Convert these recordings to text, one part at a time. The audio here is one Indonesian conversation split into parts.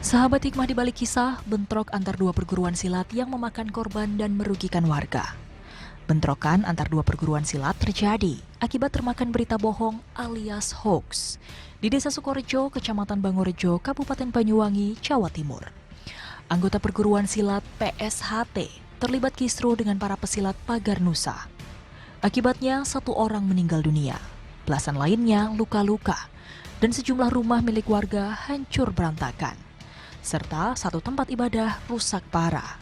Sahabat hikmah di balik kisah, bentrok antar dua perguruan silat yang memakan korban dan merugikan warga. Bentrokan antar dua perguruan silat terjadi akibat termakan berita bohong alias hoax di Desa Sukorejo, Kecamatan Bangorejo, Kabupaten Banyuwangi, Jawa Timur. Anggota perguruan silat PSHT terlibat kisruh dengan para pesilat Pagar Nusa. Akibatnya, 1 orang meninggal dunia, belasan lainnya luka-luka, dan sejumlah rumah milik warga hancur berantakan, serta 1 tempat ibadah rusak parah.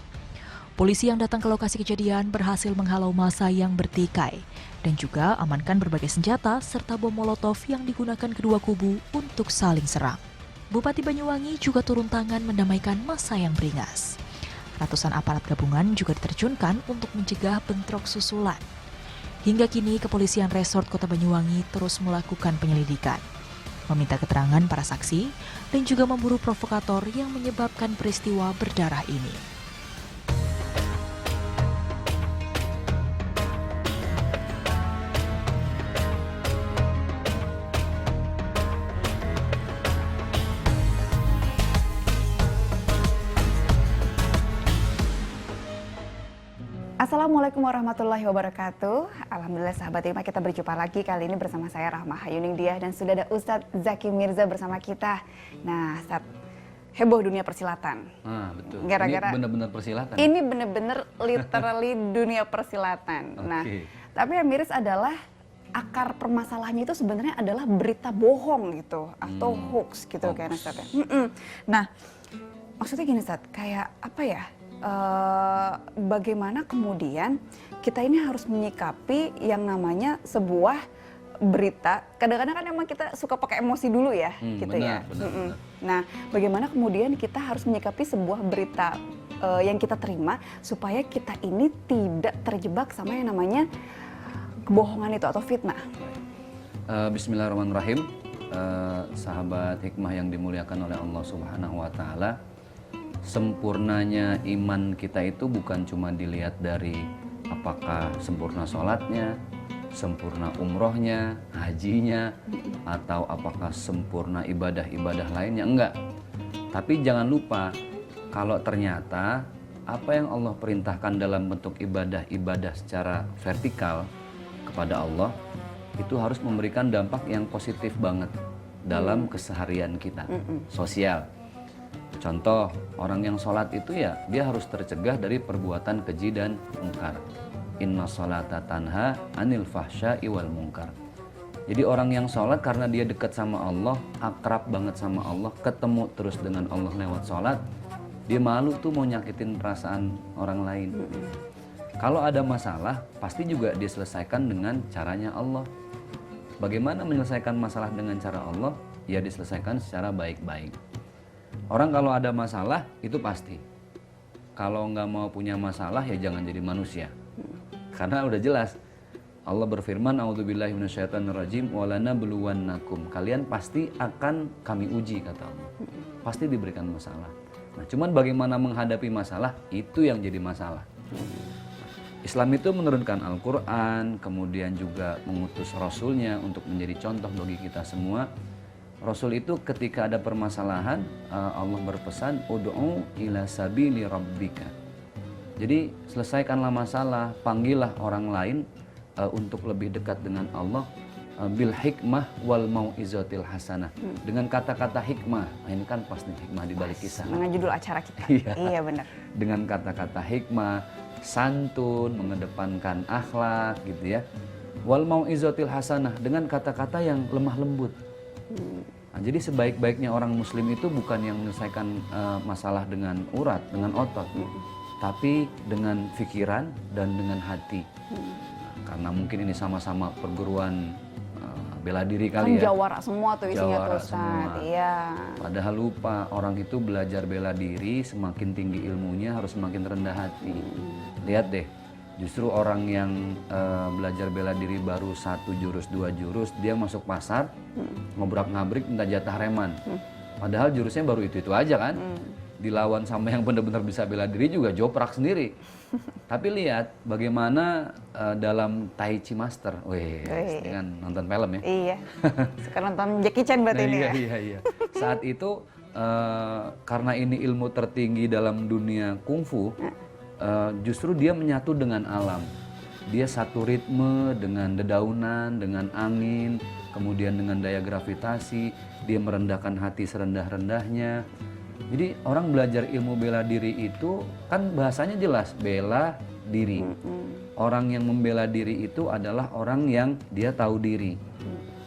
Polisi yang datang ke lokasi kejadian berhasil menghalau massa yang bertikai dan juga amankan berbagai senjata serta bom molotov yang digunakan kedua kubu untuk saling serang. Bupati Banyuwangi juga turun tangan mendamaikan massa yang beringas. Ratusan aparat gabungan juga diterjunkan untuk mencegah bentrok susulan. Hingga kini Kepolisian Resort Kota Banyuwangi terus melakukan penyelidikan, meminta keterangan para saksi, dan juga memburu provokator yang menyebabkan peristiwa berdarah ini. Assalamualaikum warahmatullahi wabarakatuh. Alhamdulillah sahabat hikmah, kita berjumpa lagi kali ini bersama saya Rahmah Hayuningdiah dan sudah ada Ustadz Zaki Mirza bersama kita. Nah, Ustadz, heboh dunia persilatan. Betul. Gara-gara ini benar-benar persilatan. Ini benar-benar literally dunia persilatan. Nah, tapi yang miris adalah akar permasalahannya itu sebenarnya adalah berita bohong gitu atau hoax gitu kan Ustadz. Nah, maksudnya gini Ustadz, kayak apa ya? Bagaimana kemudian kita ini harus menyikapi yang namanya sebuah berita. Kadang-kadang kan emang kita suka pakai emosi dulu ya, gitu ya. Benar. Nah, bagaimana kemudian kita harus menyikapi sebuah berita yang kita terima supaya kita ini tidak terjebak sama yang namanya kebohongan itu atau fitnah. Bismillahirrahmanirrahim. Sahabat hikmah yang dimuliakan oleh Allah Subhanahu wa taala. Sempurnanya iman kita itu bukan cuma dilihat dari apakah sempurna sholatnya, sempurna umrohnya, hajinya, atau apakah sempurna ibadah-ibadah lainnya, enggak. Tapi jangan lupa, kalau ternyata apa yang Allah perintahkan dalam bentuk ibadah-ibadah secara vertikal kepada Allah, itu harus memberikan dampak yang positif banget dalam keseharian kita, sosial. Contoh, orang yang sholat itu ya dia harus tercegah dari perbuatan keji dan mungkar. Inna sholata tanha anil fahsya'i wal mungkar. Jadi orang yang sholat karena dia dekat sama Allah, akrab banget sama Allah, ketemu terus dengan Allah lewat sholat, dia malu tuh mau nyakitin perasaan orang lain. Kalau ada masalah, pasti juga diselesaikan dengan caranya Allah. Bagaimana menyelesaikan masalah dengan cara Allah? Ya diselesaikan secara baik-baik. Orang kalau ada masalah itu pasti. Kalau nggak mau punya masalah ya jangan jadi manusia. Karena udah jelas Allah berfirman, A'udzubillahi minasyaitonirrajim walanabluwannakum. Kalian pasti akan kami uji, kata Allah. Pasti diberikan masalah. Nah, cuman bagaimana menghadapi masalah itu yang jadi masalah. Islam itu menurunkan Al-Quran, kemudian juga mengutus Rasulnya untuk menjadi contoh bagi kita semua. Rasul itu ketika ada permasalahan, Allah berpesan, Ud'u ila sabili rabbika. Jadi selesaikanlah masalah, panggillah orang lain untuk lebih dekat dengan Allah, bil hikmah wal mau'izatil hasanah. Dengan kata-kata hikmah. Nah, ini kan pas nih hikmah di balik kisah. Dengan judul acara kita. Iya benar. Dengan kata-kata hikmah, santun, mengedepankan akhlak gitu ya. Wal mau'izatil hasanah, dengan kata-kata yang lemah lembut. Nah, jadi sebaik-baiknya orang muslim itu bukan yang menyelesaikan masalah dengan urat, dengan otot, tapi dengan pikiran dan dengan hati. Karena mungkin ini sama-sama perguruan bela diri kali ya. Jawara semua tuh isinya tuh Ustaz. Iya. Padahal lupa orang itu belajar bela diri, semakin tinggi ilmunya harus semakin rendah hati. Lihat deh. Justru orang yang belajar bela diri baru 1 jurus, 2 jurus, dia masuk pasar, ngobrak-ngabrik minta jatah reman. Padahal jurusnya baru itu aja kan. Dilawan sama yang benar-benar bisa bela diri juga joprak sendiri. Tapi lihat bagaimana dalam Tai Chi Master. Dengan nonton film ya. Iya. Suka nonton Jackie Chan berarti ini ya. Iya. Saat itu karena ini ilmu tertinggi dalam dunia kungfu, justru dia menyatu dengan alam. Dia satu ritme dengan dedaunan, dengan angin, kemudian dengan daya gravitasi. Dia merendahkan hati serendah-rendahnya. Jadi orang belajar ilmu bela diri itu kan bahasanya jelas, bela diri. Orang yang membela diri itu adalah orang yang dia tahu diri.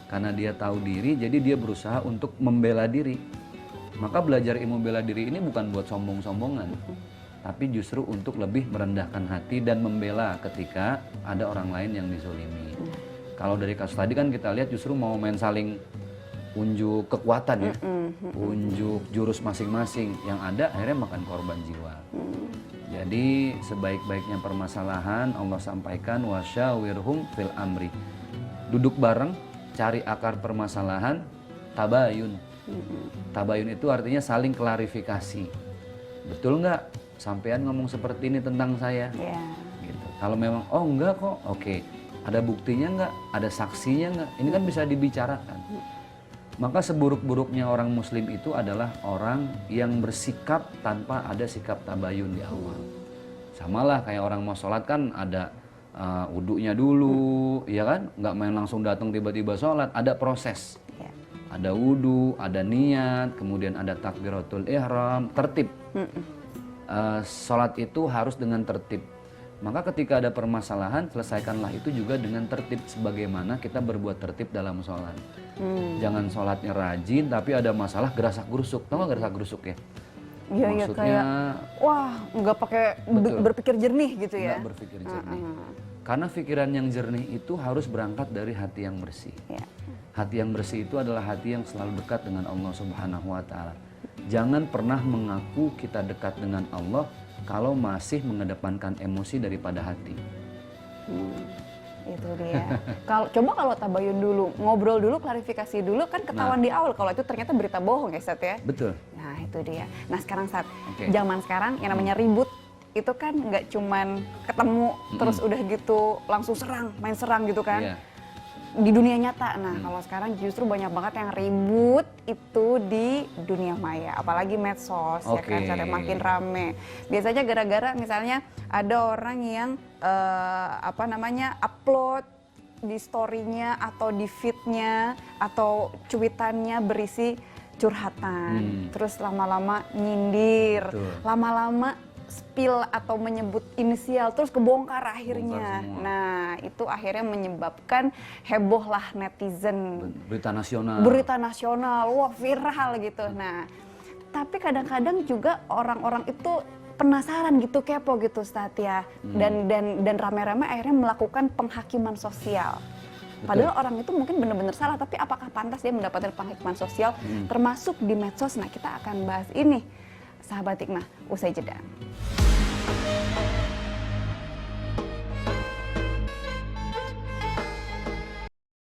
Karena dia tahu diri, jadi dia berusaha untuk membela diri. Maka belajar ilmu bela diri ini bukan buat sombong-sombongan, tapi justru untuk lebih merendahkan hati dan membela ketika ada orang lain yang dizolimi. Kalau dari kasus tadi kan kita lihat justru mau main saling unjuk kekuatan ya, unjuk jurus masing-masing, yang ada akhirnya makan korban jiwa. Jadi sebaik-baiknya permasalahan Allah sampaikan wasyawirhum fil amri. Duduk bareng, cari akar permasalahan, tabayun. Tabayun itu artinya saling klarifikasi. Betul nggak sampean ngomong seperti ini tentang saya? Gitu. Kalau memang oh enggak kok, oke. Ada buktinya nggak? Ada saksinya nggak? Ini kan bisa dibicarakan. Maka seburuk-buruknya orang muslim itu adalah orang yang bersikap tanpa ada sikap tabayun di awal. Samalah kayak orang mau sholat kan ada wudunya dulu, ya kan? Nggak main langsung datang tiba-tiba sholat, ada proses. Ada wudu, ada niat, kemudian ada takbiratul ihram, tertib. Sholat itu harus dengan tertib. Maka ketika ada permasalahan, selesaikanlah itu juga dengan tertib sebagaimana kita berbuat tertib dalam sholat. Jangan sholatnya rajin, tapi ada masalah gerasak-gerusuk. Tahu nggak gerasak-gerusuk ya? Iya, Maksudnya, kayak wah nggak pakai berpikir jernih gitu ya? Nggak berpikir jernih. Karena pikiran yang jernih itu harus berangkat dari hati yang bersih. Hati yang bersih itu adalah hati yang selalu dekat dengan Allah Subhanahu wa Ta'ala. Jangan pernah mengaku kita dekat dengan Allah kalau masih mengedepankan emosi daripada hati. Itu dia. Kalau tabayun dulu, ngobrol dulu, klarifikasi dulu, kan ketahuan di awal kalau itu ternyata berita bohong ya Sat ya. Betul. Nah itu dia. Nah sekarang Sat, zaman sekarang yang namanya ribut itu kan nggak cuman ketemu terus udah gitu langsung main serang gitu kan. Di dunia nyata. Nah kalau sekarang justru banyak banget yang ribut itu di dunia maya, apalagi medsos ya kan, sampai makin rame. Biasanya gara-gara misalnya ada orang yang upload di story-nya atau di feed-nya atau cuitannya berisi curhatan, terus lama-lama nyindir, lama-lama spill atau menyebut inisial terus kebongkar akhirnya. Nah, itu akhirnya menyebabkan heboh lah netizen. Berita nasional, wah viral gitu. Nah, tapi kadang-kadang juga orang-orang itu penasaran gitu, kepo gitu Ustaz ya. Dan rame-rame akhirnya melakukan penghakiman sosial. Padahal orang itu mungkin benar-benar salah, tapi apakah pantas dia mendapatkan penghakiman sosial termasuk di medsos? Nah, kita akan bahas ini, sahabat hikmah, usai jeda.